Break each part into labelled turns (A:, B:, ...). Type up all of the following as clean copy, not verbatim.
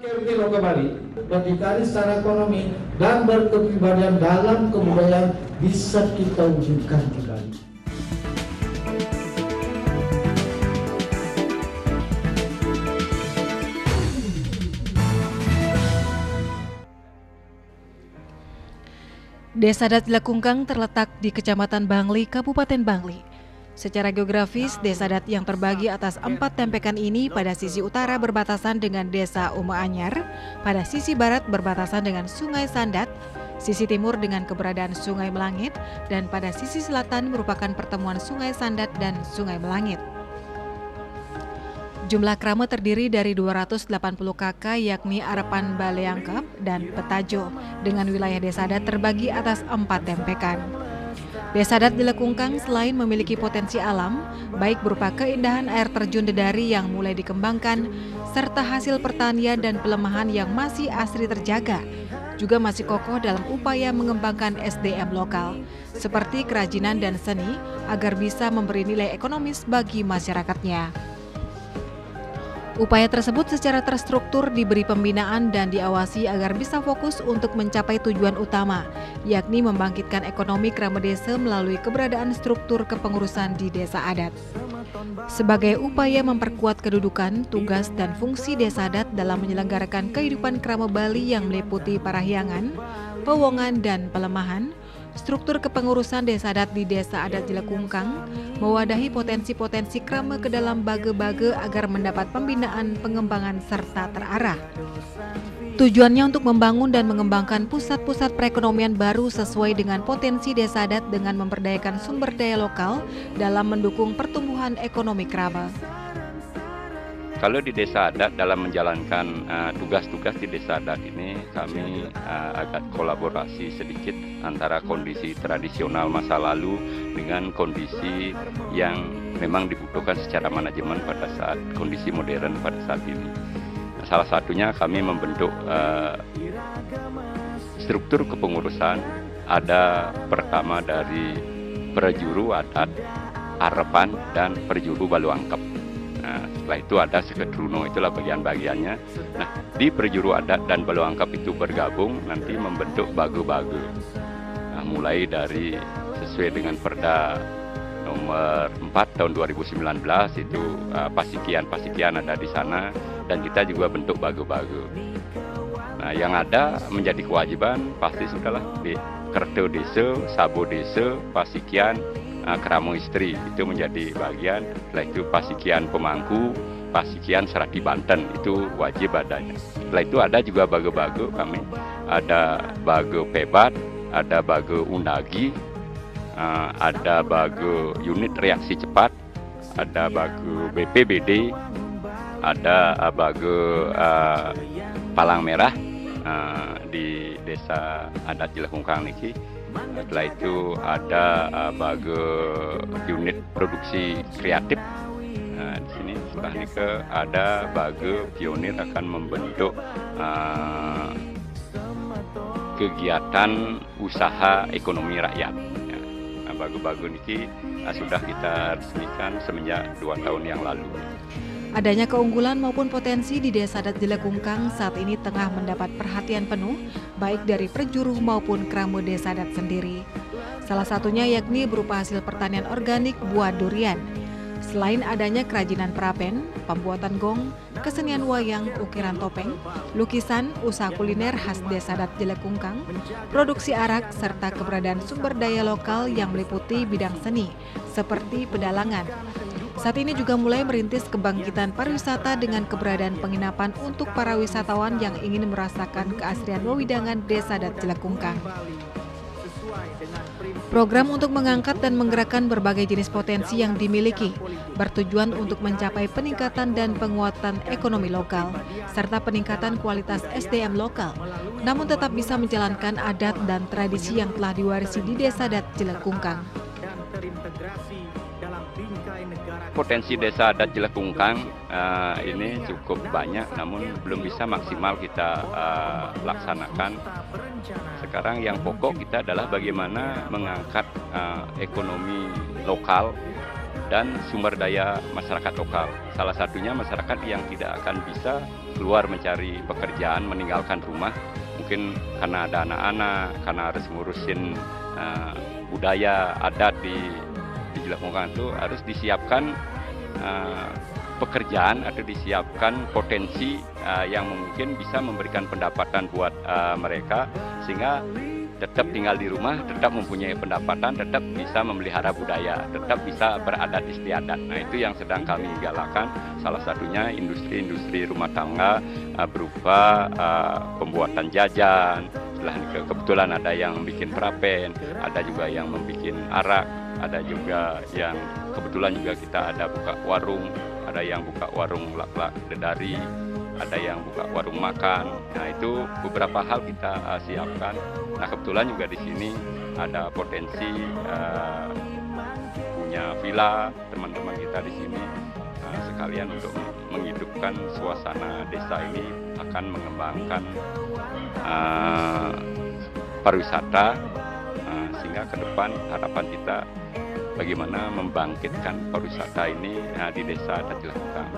A: Kilo kembali, berdikari secara ekonomi dan berkepribadian dalam kebudayaan bisa kita wujudkan kembali.
B: Desa Adat Jelekungkang terletak di Kecamatan Bangli, Kabupaten Bangli. Secara geografis, Desa Adat yang terbagi atas 4 tempekan ini pada sisi utara berbatasan dengan Desa Uma Anyar, pada sisi barat berbatasan dengan Sungai Sandat, sisi timur dengan keberadaan Sungai Melangit, dan pada sisi selatan merupakan pertemuan Sungai Sandat dan Sungai Melangit. Jumlah krama terdiri dari 280 kakak yakni Arepan Baleangkep dan Petajo dengan wilayah Desa Adat terbagi atas 4 tempekan. Desa Adat Jelekungkang selain memiliki potensi alam, baik berupa keindahan air terjun Dedari yang mulai dikembangkan, serta hasil pertanian dan pelemahan yang masih asri terjaga, juga masih kokoh dalam upaya mengembangkan SDM lokal, seperti kerajinan dan seni agar bisa memberi nilai ekonomis bagi masyarakatnya. Upaya tersebut secara terstruktur diberi pembinaan dan diawasi agar bisa fokus untuk mencapai tujuan utama, yakni membangkitkan ekonomi krama desa melalui keberadaan struktur kepengurusan di desa adat. Sebagai upaya memperkuat kedudukan, tugas, dan fungsi desa adat dalam menyelenggarakan kehidupan krama Bali yang meliputi parahyangan, pewongan, dan pelemahan, struktur kepengurusan desa adat di Desa Adat Jelekungkang mewadahi potensi-potensi krama ke dalam bage-bage agar mendapat pembinaan, pengembangan, serta terarah. Tujuannya untuk membangun dan mengembangkan pusat-pusat perekonomian baru sesuai dengan potensi desa adat dengan memberdayakan sumber daya lokal dalam mendukung pertumbuhan ekonomi krama.
C: Kalau di desa adat dalam menjalankan tugas-tugas di desa adat ini kami agak kolaborasi sedikit antara kondisi tradisional masa lalu dengan kondisi yang memang dibutuhkan secara manajemen pada saat kondisi modern pada saat ini. Salah satunya kami membentuk struktur kepengurusan, ada pertama dari perjuru adat, Arepan, dan perjuru Baluangkep. Nah, setelah itu ada Sekedruno, itulah bagian-bagiannya. Nah, di perjuru adat dan Baluangkep itu bergabung nanti membentuk bage-bage. Nah, mulai dari sesuai dengan Perda nomor 4 tahun 2019 itu pasikian ada di sana dan kita juga bentuk bage-bage. Nah, yang ada menjadi kewajiban pasti sudahlah di Kerto Desa, Sabo Desa, Pasikian, Keramo Istri itu menjadi bagian. Setelah itu Pasikian Pemangku, Pasikian Serati Banten itu wajib adanya. Setelah itu ada juga bage-bage kami, ada bage Pebat, ada bage Undagi, ada bage unit reaksi cepat, ada bage BPBD, ada bage Palang Merah di Desa Adat Jelekungkang niki. Setelah itu ada bage unit produksi kreatif. Nah, di sini setelah ini ada bage pionir akan membentuk kegiatan usaha ekonomi rakyat. Nah, bage-bage niki sudah kita resmikan semenjak 2 tahun yang lalu.
B: Adanya keunggulan maupun potensi di Desa Adat Jelekungkang saat ini tengah mendapat perhatian penuh baik dari perjuru maupun krama desa adat sendiri. Salah satunya yakni berupa hasil pertanian organik buah durian. Selain adanya kerajinan perapen, pembuatan gong, kesenian wayang, ukiran topeng, lukisan, usaha kuliner khas Desa Adat Jelekungkang, produksi arak, serta keberadaan sumber daya lokal yang meliputi bidang seni seperti pedalangan. Saat ini juga mulai merintis kebangkitan pariwisata dengan keberadaan penginapan untuk para wisatawan yang ingin merasakan keasrian wewidangan Desa Adat Jelekungkang. Program untuk mengangkat dan menggerakkan berbagai jenis potensi yang dimiliki bertujuan untuk mencapai peningkatan dan penguatan ekonomi lokal serta peningkatan kualitas SDM lokal, namun tetap bisa menjalankan adat dan tradisi yang telah diwarisi di Desa Adat Jelekungkang.
C: Potensi Desa Adat Jelekungkang ini cukup banyak, namun belum bisa maksimal kita laksanakan. Sekarang yang pokok kita adalah bagaimana mengangkat ekonomi lokal dan sumber daya masyarakat lokal. Salah satunya masyarakat yang tidak akan bisa keluar mencari pekerjaan, meninggalkan rumah, mungkin karena ada anak-anak, karena harus ngurusin budaya adat di Jelekungkang itu harus disiapkan pekerjaan atau disiapkan potensi yang mungkin bisa memberikan pendapatan buat mereka, sehingga tetap tinggal di rumah, tetap mempunyai pendapatan, tetap bisa memelihara budaya, tetap bisa beradat istiadat. Nah, itu yang sedang kami galakan. Salah satunya industri-industri rumah tangga berupa pembuatan jajan. Kebetulan ada yang bikin prapen, ada juga yang membuat arak, ada juga yang kebetulan juga kita ada buka warung, ada yang buka warung lak-lak dedari, ada yang buka warung makan. Nah, itu beberapa hal kita siapkan. Nah, kebetulan juga di sini ada potensi punya villa teman-teman kita di sini. Sekalian untuk menghidupkan suasana desa ini akan mengembangkan pariwisata, sehingga ke depan harapan kita bagaimana membangkitkan pariwisata ini di Desa Adat Jelekungkang.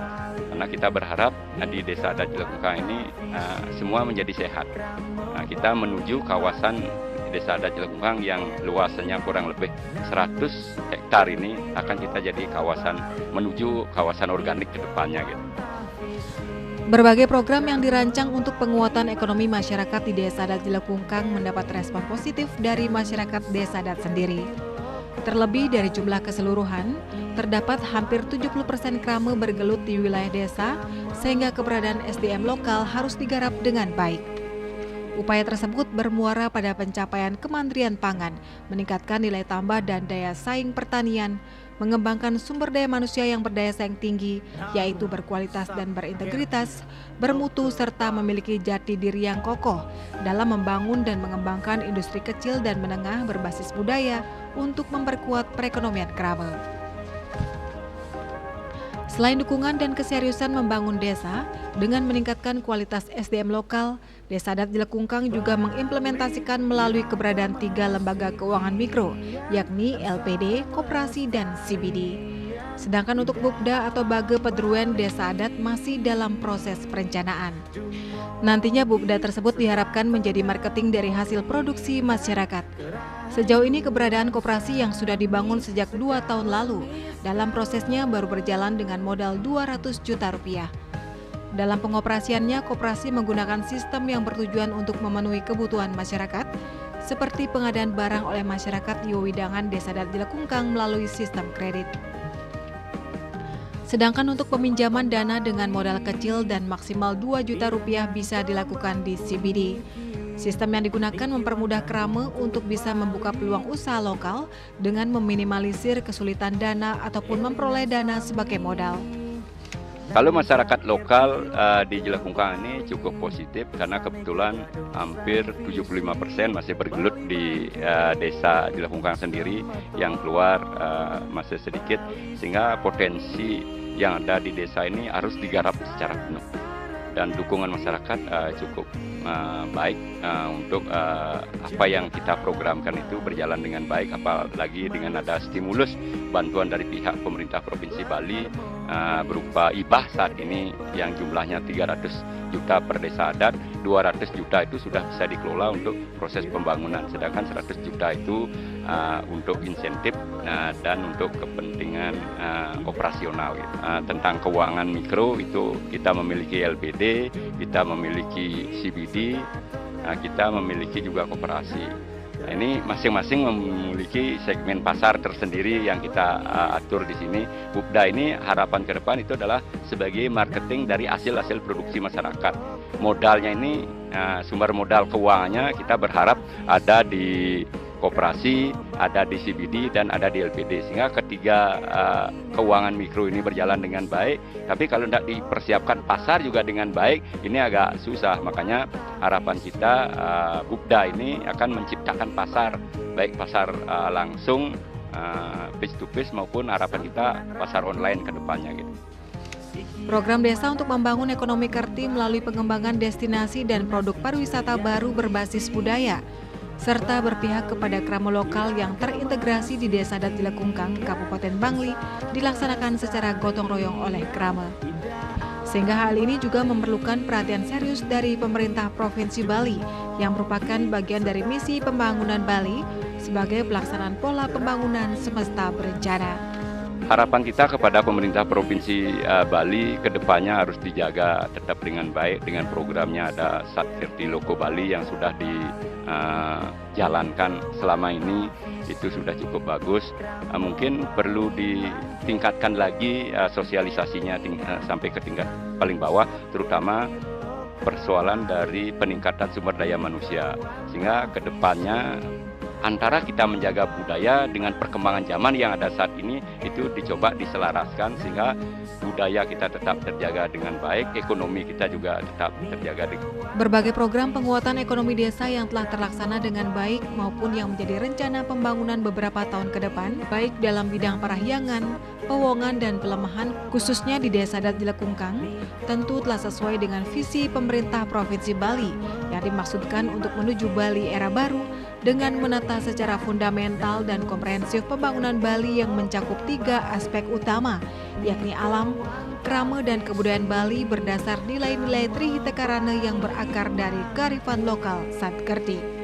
C: Karena kita berharap di Desa Adat Jelekungkang ini semua menjadi sehat. Nah, kita menuju kawasan Desa Adat Jelekungkang yang luasnya kurang lebih 100 hektar ini akan kita jadi menuju kawasan organik ke depannya gitu.
B: Berbagai program yang dirancang untuk penguatan ekonomi masyarakat di Desa Adat Jelekungkang mendapat respon positif dari masyarakat Desa Adat sendiri. Terlebih dari jumlah keseluruhan, terdapat hampir 70% krame bergelut di wilayah desa, sehingga keberadaan SDM lokal harus digarap dengan baik. Upaya tersebut bermuara pada pencapaian kemandirian pangan, meningkatkan nilai tambah dan daya saing pertanian, mengembangkan sumber daya manusia yang berdaya saing tinggi, yaitu berkualitas dan berintegritas, bermutu, serta memiliki jati diri yang kokoh dalam membangun dan mengembangkan industri kecil dan menengah berbasis budaya untuk memperkuat perekonomian krame. Selain dukungan dan keseriusan membangun desa, dengan meningkatkan kualitas SDM lokal, Desa Adat Jelekungkang juga mengimplementasikan melalui keberadaan 3 lembaga keuangan mikro, yakni LPD, Koperasi, dan CBD. Sedangkan untuk Bupda atau Bage Pedruan Desa Adat masih dalam proses perencanaan. Nantinya Bupda tersebut diharapkan menjadi marketing dari hasil produksi masyarakat. Sejauh ini keberadaan koperasi yang sudah dibangun sejak 2 tahun lalu, dalam prosesnya baru berjalan dengan modal 200 juta rupiah. Dalam pengoperasiannya, koperasi menggunakan sistem yang bertujuan untuk memenuhi kebutuhan masyarakat, seperti pengadaan barang oleh masyarakat di wewidangan Desa Adat Jelekungkang melalui sistem kredit. Sedangkan untuk peminjaman dana dengan modal kecil dan maksimal 2 juta rupiah bisa dilakukan di CBD. Sistem yang digunakan mempermudah krame untuk bisa membuka peluang usaha lokal dengan meminimalisir kesulitan dana ataupun memperoleh dana sebagai modal.
C: Kalau masyarakat lokal di Jelekungkang ini cukup positif karena kebetulan hampir 75% masih bergelut di Desa Jelekungkang sendiri, yang keluar masih sedikit, sehingga potensi yang ada di desa ini harus digarap secara penuh. Dan dukungan masyarakat cukup baik untuk apa yang kita programkan itu berjalan dengan baik, apalagi dengan ada stimulus bantuan dari pihak pemerintah Provinsi Bali berupa IBAH saat ini yang jumlahnya 300 juta per desa adat. 200 juta itu sudah bisa dikelola untuk proses pembangunan, sedangkan 100 juta itu untuk insentif dan untuk kepentingan operasional gitu. Tentang keuangan mikro itu kita memiliki LPD, kita memiliki CBD, kita memiliki juga koperasi. Nah, ini masing-masing memiliki segmen pasar tersendiri yang kita atur di sini. Bupda ini harapan ke depan itu adalah sebagai marketing dari hasil-hasil produksi masyarakat. Modalnya ini sumber modal keuangannya kita berharap ada di koperasi, ada di CBD, dan ada di LPD, sehingga ketiga keuangan mikro ini berjalan dengan baik. Tapi kalau tidak dipersiapkan pasar juga dengan baik, ini agak susah. Makanya harapan kita Bupda ini akan menciptakan pasar, baik pasar langsung face to face maupun harapan kita pasar online ke depannya gitu.
B: Program desa untuk membangun ekonomi Kerti melalui pengembangan destinasi dan produk pariwisata baru berbasis budaya. serta berpihak kepada krama lokal yang terintegrasi di Desa Adat Dilekungkang, Kabupaten Bangli, dilaksanakan secara gotong royong oleh krama. Sehingga hal ini juga memerlukan perhatian serius dari pemerintah Provinsi Bali yang merupakan bagian dari misi pembangunan Bali sebagai pelaksanaan pola pembangunan semesta berencana.
C: Harapan kita kepada pemerintah Provinsi Bali ke depannya harus dijaga tetap dengan baik dengan programnya ada Satkirti Loko Bali yang sudah dijalankan selama ini itu sudah cukup bagus. Mungkin perlu ditingkatkan lagi sosialisasinya sampai ke tingkat paling bawah, terutama persoalan dari peningkatan sumber daya manusia, sehingga ke depannya antara kita menjaga budaya dengan perkembangan zaman yang ada saat ini itu dicoba diselaraskan sehingga budaya kita tetap terjaga dengan baik, ekonomi kita juga tetap terjaga.
B: Berbagai program penguatan ekonomi desa yang telah terlaksana dengan baik maupun yang menjadi rencana pembangunan beberapa tahun ke depan, baik dalam bidang parahyangan, pewongan dan pelemahan khususnya di Desa Adat Dilekungkang, tentu telah sesuai dengan visi pemerintah Provinsi Bali yang dimaksudkan untuk menuju Bali era baru dengan menata secara fundamental dan komprehensif pembangunan Bali yang mencakup 3 aspek utama, yakni alam, krama dan kebudayaan Bali berdasar nilai-nilai Trihita Karana yang berakar dari kearifan lokal Satkirti.